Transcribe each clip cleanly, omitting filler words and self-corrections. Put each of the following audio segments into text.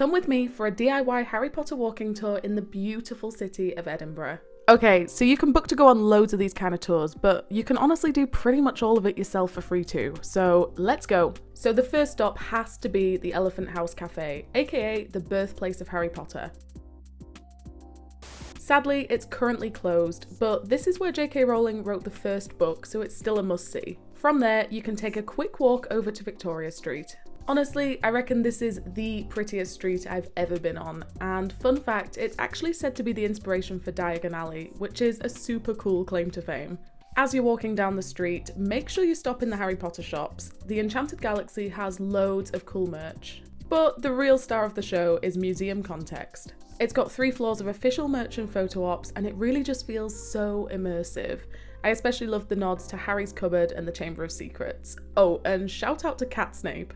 Come with me for a DIY Harry Potter walking tour in the beautiful city of Edinburgh. Okay, so you can book to go on loads of these kind of tours, but you can honestly do pretty much all of it yourself for free too, so let's go. So the first stop has to be the Elephant House Cafe, aka the birthplace of Harry Potter. Sadly, it's currently closed, but this is where JK Rowling wrote the first book, so it's still a must-see. From there, you can take a quick walk over to Victoria Street. Honestly, I reckon this is the prettiest street I've ever been on, and fun fact, it's actually said to be the inspiration for Diagon Alley, which is a super cool claim to fame. As you're walking down the street, make sure you stop in the Harry Potter shops. The Enchanted Galaxy has loads of cool merch. But the real star of the show is Museum Context. It's got 3 floors of official merch and photo ops, and it really just feels so immersive. I especially loved the nods to Harry's cupboard and the Chamber of Secrets. Oh, and shout out to Cat Snape.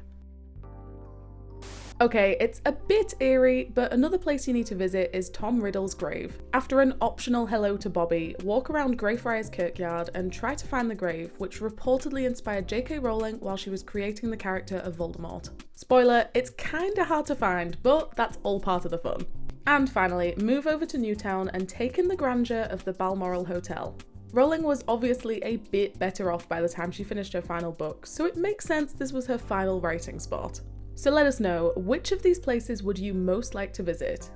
Okay, it's a bit eerie, but another place you need to visit is Tom Riddle's grave. After an optional hello to Bobby, walk around Greyfriars Kirkyard and try to find the grave, which reportedly inspired JK Rowling while she was creating the character of Voldemort. Spoiler, it's kinda hard to find, but that's all part of the fun. And finally, move over to Newtown and take in the grandeur of the Balmoral Hotel. Rowling was obviously a bit better off by the time she finished her final book, so it makes sense this was her final writing spot. So let us know, which of these places would you most like to visit?